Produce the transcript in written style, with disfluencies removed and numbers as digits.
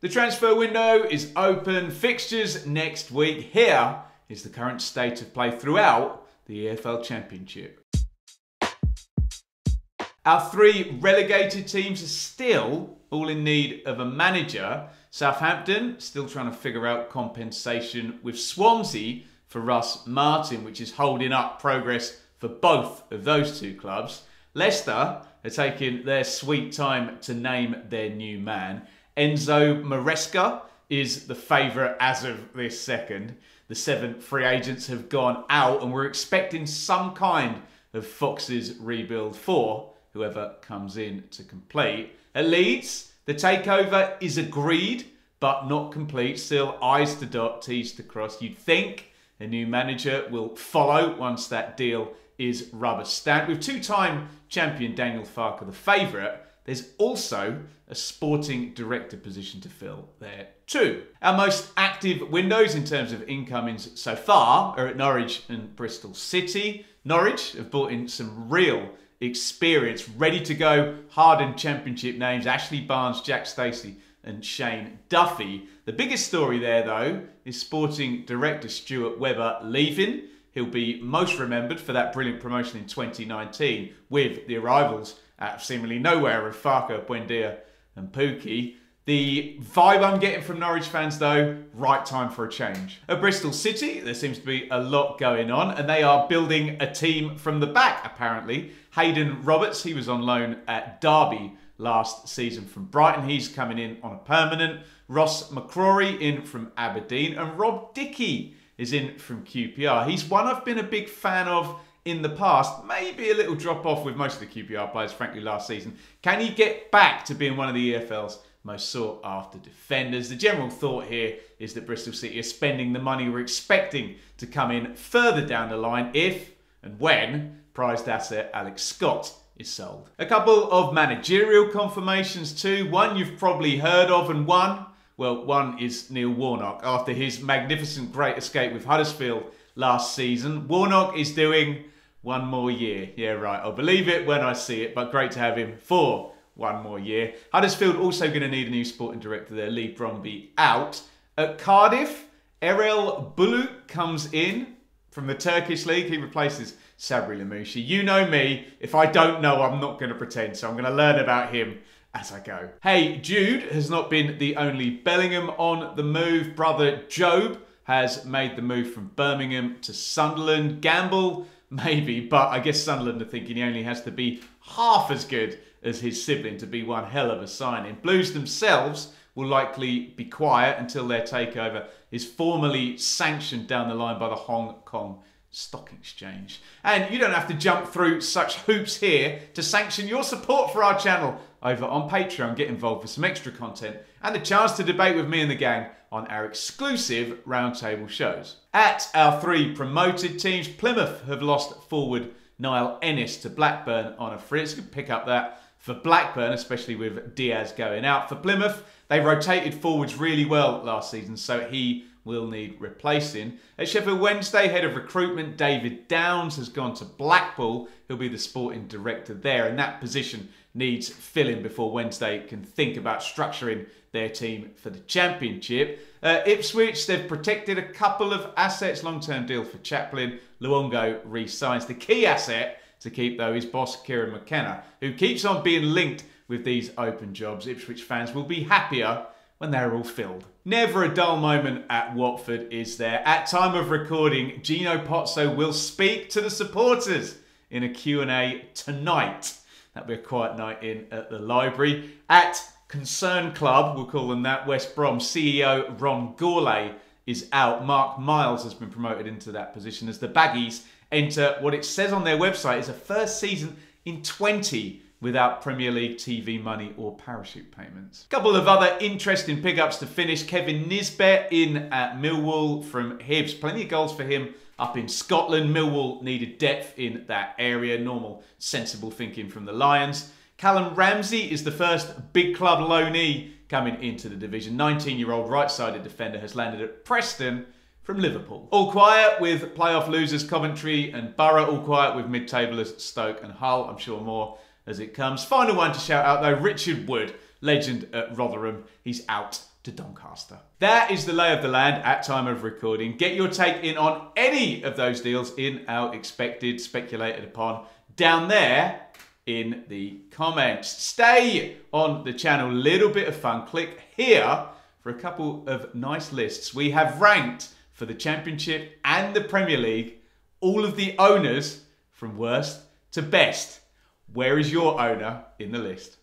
The transfer window is open. Fixtures next week. Here is the current state of play throughout the EFL Championship. Our three relegated teams are still all in need of a manager. Southampton still trying to figure out compensation with Swansea for Russ Martin, which is holding up progress for both of those two clubs. Leicester are taking their sweet time to name their new man. Enzo Maresca is the favourite as of this second. The 7 free agents have gone out and we're expecting some kind of Fox's rebuild for whoever comes in to complete. At Leeds, the takeover is agreed but not complete. Still I's to dot, T's to cross. You'd think a new manager will follow once that deal is rubber stamped. With two-time champion Daniel Farke the favourite, there's also a sporting director position to fill there too. Our most active windows in terms of incomings so far are at Norwich and Bristol City. Norwich have brought in some real experience, ready to go, hardened championship names, Ashley Barnes, Jack Stacey and Shane Duffy. The biggest story there though is sporting director Stuart Webber leaving. He'll be most remembered for that brilliant promotion in 2019 with the arrivals out of seemingly nowhere of Farke, Buendia and Pookie. The vibe I'm getting from Norwich fans though, right time for a change. At Bristol City, there seems to be a lot going on and they are building a team from the back apparently. Hayden Roberts, he was on loan at Derby last season from Brighton. He's coming in on a permanent. Ross McCrory in from Aberdeen and Rob Dickey is in from QPR. He's one I've been a big fan of in the past. Maybe a little drop off with most of the QPR players, frankly, last season. Can he get back to being one of the EFL's most sought after defenders? The general thought here is that Bristol City are spending the money we're expecting to come in further down the line if and when prized asset Alex Scott is sold. A couple of managerial confirmations too. One you've probably heard of and one is Neil Warnock. After his magnificent great escape with Huddersfield last season, Warnock is doing one more year. Yeah, right, I'll believe it when I see it, but great to have him for one more year. Huddersfield also going to need a new sporting director there, Lee Bromby out. At Cardiff, Erel Bulut comes in from the Turkish league. He replaces Sabri Lamouchi. You know me, if I don't know, I'm not going to pretend, so I'm going to learn about him as I go. Hey, Jude has not been the only Bellingham on the move. Brother Job has made the move from Birmingham to Sunderland. Gamble, maybe, but I guess Sunderland are thinking he only has to be half as good as his sibling to be one hell of a signing. Blues themselves will likely be quiet until their takeover is formally sanctioned down the line by the Hong Kong Stock Exchange. And you don't have to jump through such hoops here to sanction your support for our channel over on Patreon. Get involved with some extra content and a chance to debate with me and the gang on our exclusive roundtable shows. At our 3 promoted teams, Plymouth have lost forward Niall Ennis to Blackburn on a free. It's a good pick up that for Blackburn, especially with Diaz going out. For Plymouth, they rotated forwards really well last season, so he will need replacing. At Sheffield Wednesday, head of recruitment David Downs has gone to Blackpool. He'll be the sporting director there, and that position needs filling before Wednesday can think about structuring their team for the Championship. Ipswich, they've protected a couple of assets. Long-term deal for Chaplin. Luongo re-signs. The key asset to keep, though, is boss Kieran McKenna, who keeps on being linked with these open jobs. Ipswich fans will be happier when they're all filled. Never a dull moment at Watford, is there? At time of recording, Gino Pozzo will speak to the supporters in a Q&A tonight. That'll be a quiet night in at the library. At Concern Club, we'll call them that, West Brom CEO Ron Gourlay is out. Mark Miles has been promoted into that position as the Baggies enter what it says on their website is a first season in 20 without Premier League TV money or parachute payments. A couple of other interesting pickups to finish. Kevin Nisbet in at Millwall from Hibs. Plenty of goals for him up in Scotland. Millwall needed depth in that area. Normal, sensible thinking from the Lions. Callum Ramsey is the first big club loanee coming into the division. 19-year-old right-sided defender has landed at Preston from Liverpool. All quiet with playoff losers Coventry and Borough. All quiet with mid-tablers Stoke and Hull. I'm sure more as it comes. Final one to shout out though, Richard Wood, legend at Rotherham. He's out to Doncaster. That is the lay of the land at time of recording. Get your take in on any of those deals in our expected, speculated upon down there in the comments. Stay on the channel, little bit of fun. Click here for a couple of nice lists. We have ranked for the Championship and the Premier League all of the owners from worst to best. Where is your owner in the list?